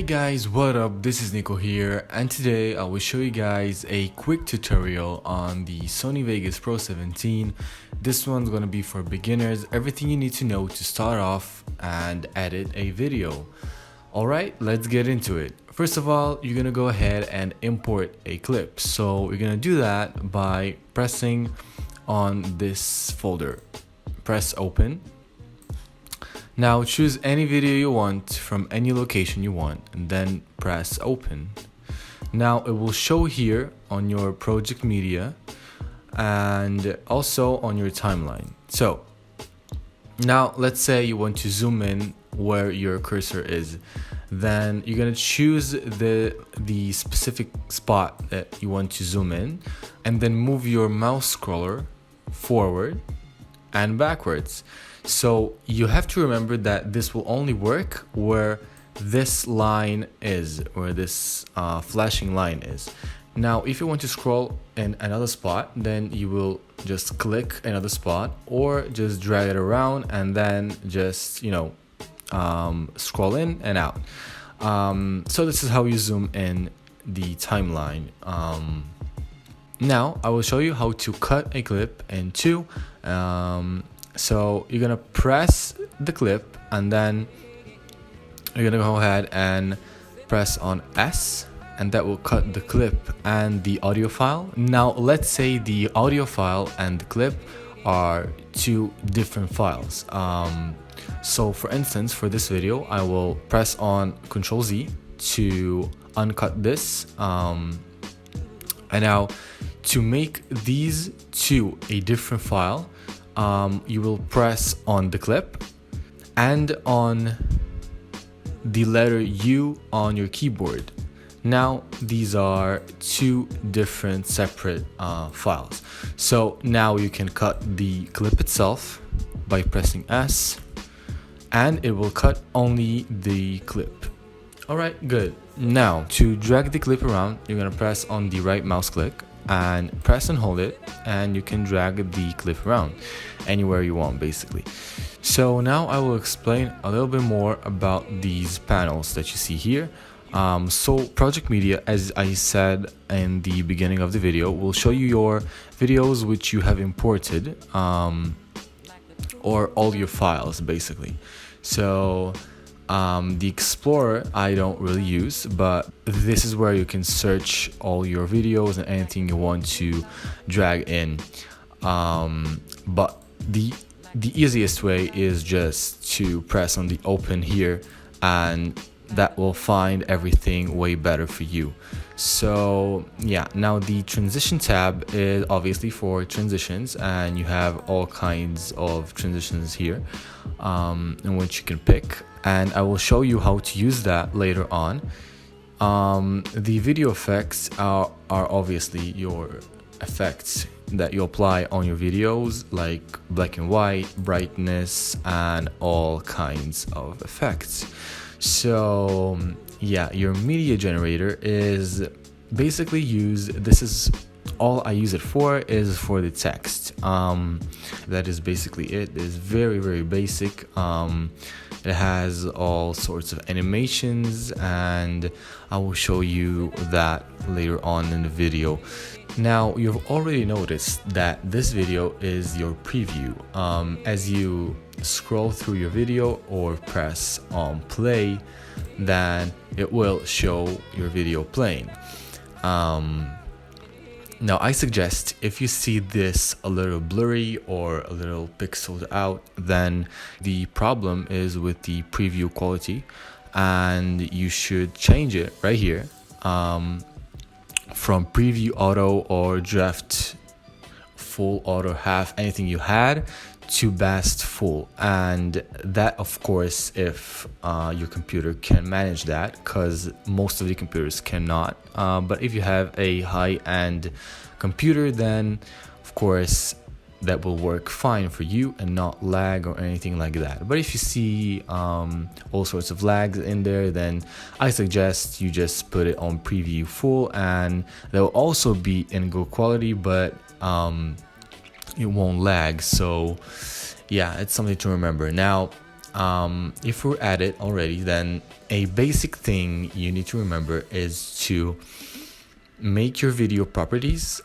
Hey guys, what up? This is Niko here, and today I will show you guys a quick tutorial on the Sony Vegas Pro 17. This one's gonna be for beginners, everything you need to know to start off and edit a video. Alright, let's get into it. First of all, you're gonna go ahead and import a clip. So you're gonna do that by pressing on this folder. Press open. Now choose any video you want from any location you want and then press open. Now it will show here on your project media and also on your timeline. So now let's say you want to zoom in where your cursor is. Then you're gonna choose the specific spot that you want to zoom in and then move your mouse scroller forward and backwards. So you have to remember that this will only work where this line is, where this flashing line is. Now if you want to scroll in another spot, then you will just click another spot or just drag it around and then just scroll in and out. So this is how you zoom in the timeline. Now I will show you how to cut a clip in two. So you're gonna press the clip and then you're gonna go ahead and press on S, and that will cut the clip and the audio file. Now let's say the audio file and the clip are two different files. So for instance, for this video I will press on Ctrl Z to uncut this, and now to make these two a different file, you will press on the clip and on the letter U on your keyboard. Now these are two different separate files. So now you can cut the clip itself by pressing S, and it will cut only the clip. Alright, good. Now to drag the clip around, you're gonna press on the right mouse click and press and hold it, and you can drag the clip around anywhere you want basically. So now I will explain a little bit more about these panels that you see here. So project media, as I said in the beginning of the video, will show you your videos which you have imported, or all your files basically. So the Explorer I don't really use, but this is where you can search all your videos and anything you want to drag in. But the easiest way is just to press on the open here, and that will find everything way better for you. So yeah, now the transition tab is obviously for transitions, and you have all kinds of transitions here in which you can pick, and I will show you how to use that later on. The video effects are obviously your effects that you apply on your videos, like black and white, brightness, and all kinds of effects. So yeah, your media generator is basically this is all I use it for, is for the text. That is basically it. It's very basic. It has all sorts of animations, and I will show you that later on in the video. Now you've already noticed that this video is your preview. As you scroll through your video or press on play, then it will show your video playing. Now I suggest if you see this a little blurry or a little pixeled out, then the problem is with the preview quality, and you should change it right here, from preview auto or draft full auto half, anything you had, to best full. And that of course if your computer can manage that, because most of the computers cannot, but if you have a high-end computer, then of course that will work fine for you and not lag or anything like that. But if you see all sorts of lags in there, then I suggest you just put it on preview full, and that will also be in good quality, but it won't lag. So yeah, it's something to remember. Now if we're at it already, then a basic thing you need to remember is to make your video properties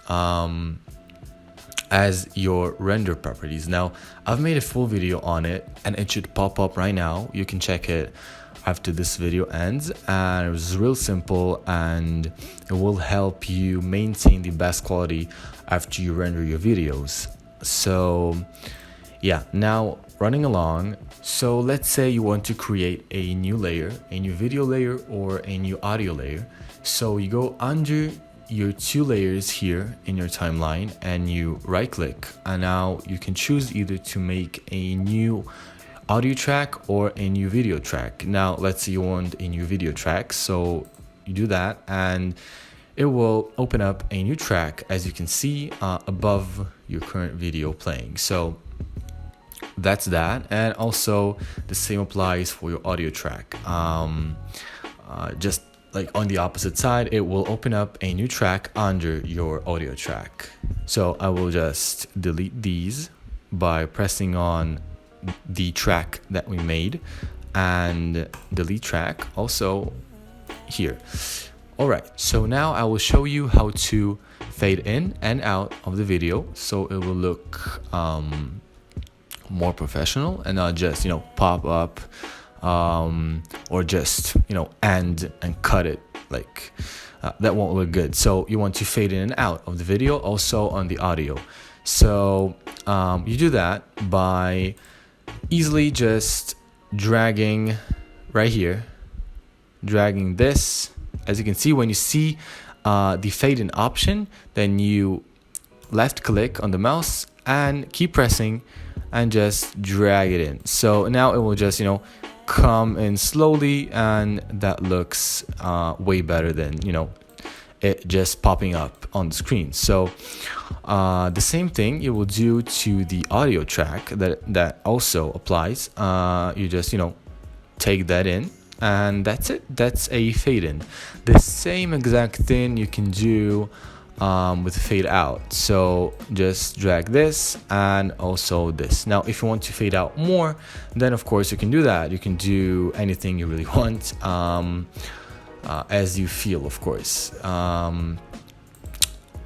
as your render properties. Now, I've made a full video on it and it should pop up right now. You can check it after this video ends, and it was real simple and it will help you maintain the best quality after you render your videos. So yeah, now running along. So let's say you want to create a new layer, a new video layer or a new audio layer. So you go under your two layers here in your timeline and you right click, and now you can choose either to make a new audio track or a new video track. Now let's say you want a new video track, so you do that and it will open up a new track, as you can see above your current video playing. So that's that. And also the same applies for your audio track. Just like on the opposite side, it will open up a new track under your audio track. So I will just delete these by pressing on the track that we made and delete track also here. All right, so now I will show you how to fade in and out of the video so it will look more professional and not just, pop up or just, end and cut it. Like that won't look good. So you want to fade in and out of the video, also on the audio. So you do that by easily just dragging right here, dragging this. As you can see, when you see the fade in option, then you left click on the mouse and keep pressing and just drag it in. So now it will just, come in slowly, and that looks way better than, it just popping up on the screen. So the same thing you will do to the audio track that also applies. You just, take that in, and that's it. That's a fade in. The same exact thing you can do with fade out. So just drag this and also this. Now if you want to fade out more, then of course you can do that. You can do anything you really want, as you feel, of course. All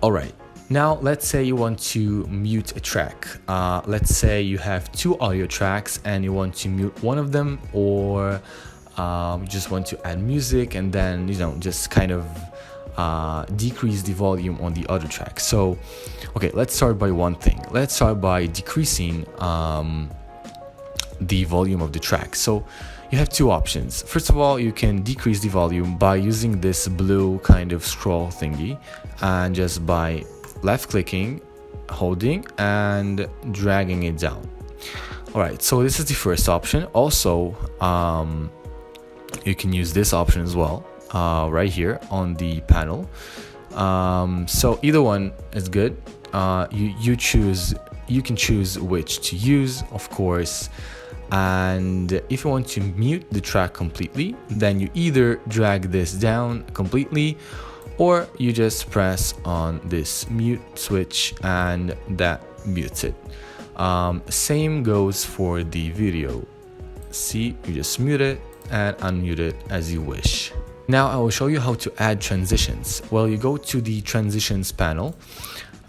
right, now let's say you want to mute a track. Let's say you have two audio tracks and you want to mute one of them, or you just want to add music and then just kind of decrease the volume on the other track. So okay, let's start by one thing. Let's start by decreasing the volume of the track. So you have two options. First of all, you can decrease the volume by using this blue kind of scroll thingy, and just by left clicking, holding and dragging it down. All right, so this is the first option. Also you can use this option as well, right here on the panel. So either one is good. You can choose which to use, of course. And if you want to mute the track completely, then you either drag this down completely, or you just press on this mute switch and that mutes it. Same goes for the video. See, you just mute it and unmute it as you wish. Now I will show you how to add transitions. Well, you go to the transitions panel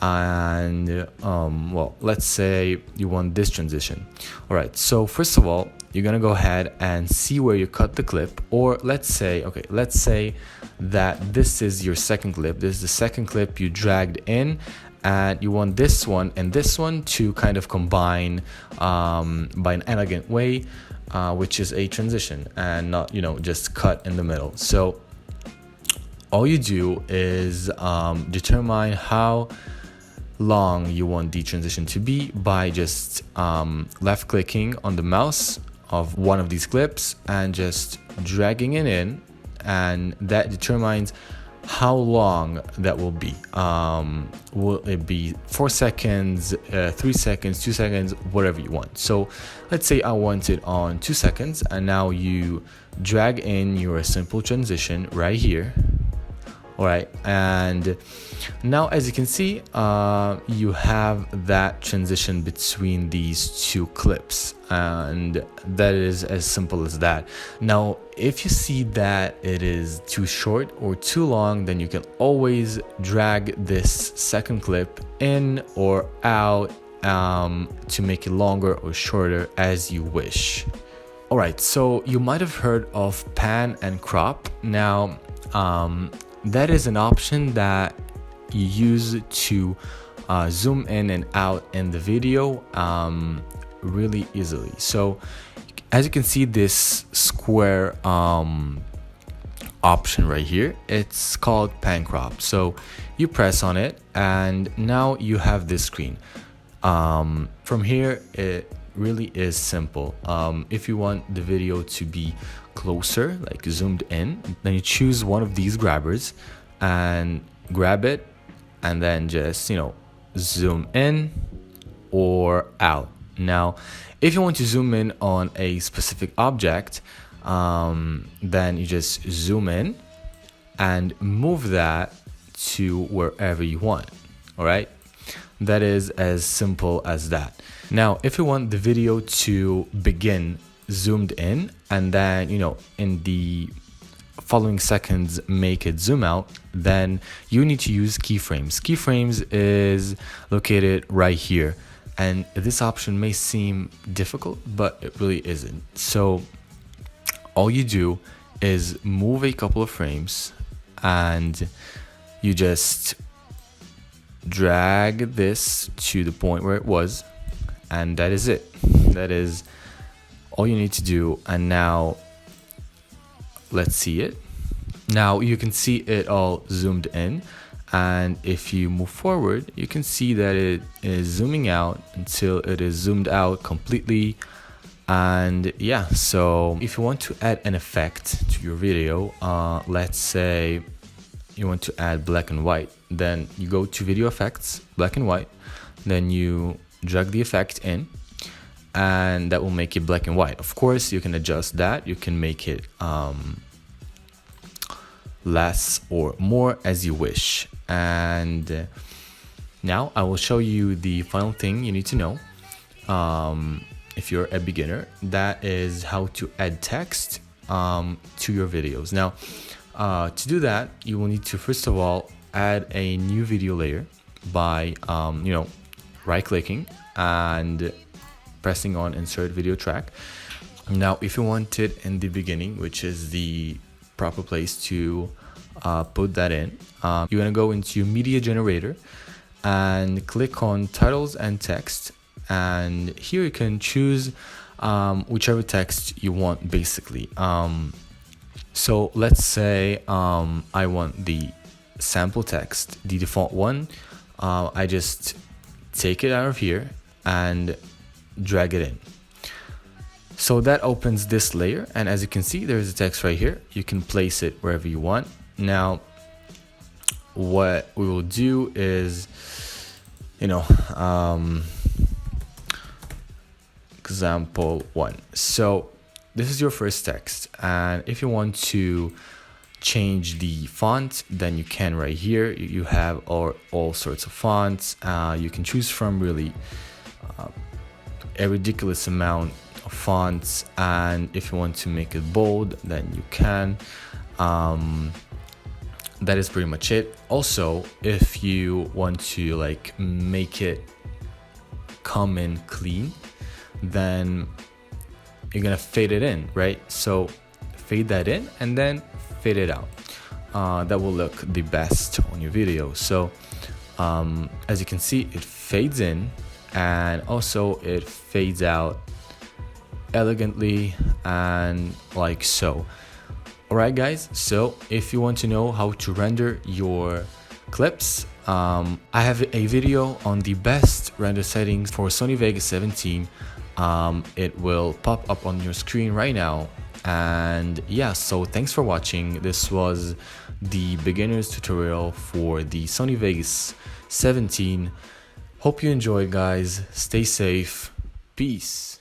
and well, let's say you want this transition. All right, so first of all, you're gonna go ahead and see where you cut the clip, or let's say that this is your second clip. This is the second clip you dragged in, and you want this one and this one to kind of combine by an elegant way, which is a transition and not, just cut in the middle. So all you do is determine how long you want the transition to be by just left clicking on the mouse of one of these clips and just dragging it in, and that determines how long that will be. Will it be 4 seconds, 3 seconds, 2 seconds, whatever you want. So let's say I want it on 2 seconds, and now you drag in your simple transition right here. All right, and now as you can see, you have that transition between these two clips, and that is as simple as that. Now if you see that it is too short or too long, then you can always drag this second clip in or out to make it longer or shorter as you wish. All right, so you might have heard of pan and crop. Now that is an option that you use to zoom in and out in the video really easily. So as you can see, this square option right here, it's called pan crop. So you press on it and now you have this screen. From here, it really is simple. If you want the video to be closer, like zoomed in, then you choose one of these grabbers and grab it, and then just, you know, zoom in or out. Now if you want to zoom in on a specific object, then you just zoom in and move that to wherever you want. All right, that is as simple as that. Now if you want the video to begin zoomed in and then, you know, in the following seconds make it zoom out, then you need to use keyframes. Keyframes is located right here, and this option may seem difficult, but it really isn't. So all you do is move a couple of frames and you just drag this to the point where it was, and that is it. That is all you need to do. And now let's see it. Now you can see it all zoomed in, and if you move forward, you can see that it is zooming out until it is zoomed out completely. And yeah, so if you want to add an effect to your video, let's say you want to add black and white, then you go to video effects, black and white, then you drag the effect in, and that will make it black and white. Of course, you can adjust that. You can make it less or more as you wish. And now I will show you the final thing you need to know if you're a beginner. That is how to add text to your videos. Now to do that, you will need to first of all add a new video layer by you know, right clicking and pressing on insert video track. Now if you want it in the beginning, which is the proper place to put that in, you're gonna go into media generator and click on titles and text, and here you can choose whichever text you want basically. So let's say I want the sample text, the default one. I just take it out of here and drag it in. So that opens this layer, and as you can see, there's a text right here. You can place it wherever you want. Now what we will do is, you know, example 1. So this is your first text, and if you want to change the font, then you can right here. You have all sorts of fonts. You can choose from really a ridiculous amount of fonts, and if you want to make it bold, then you can. That is pretty much it. Also, if you want to like make it come in clean, then you're gonna fade it in, right? So fade that in and then fade it out. That will look the best on your video. So as you can see, it fades in and also it fades out elegantly and like so. Alright guys, so if you want to know how to render your clips, I have a video on the best render settings for Sony Vegas 17. It will pop up on your screen right now. And yeah, so thanks for watching. This was the beginner's tutorial for the Sony Vegas 17. Hope you enjoyed, guys. Stay safe. Peace.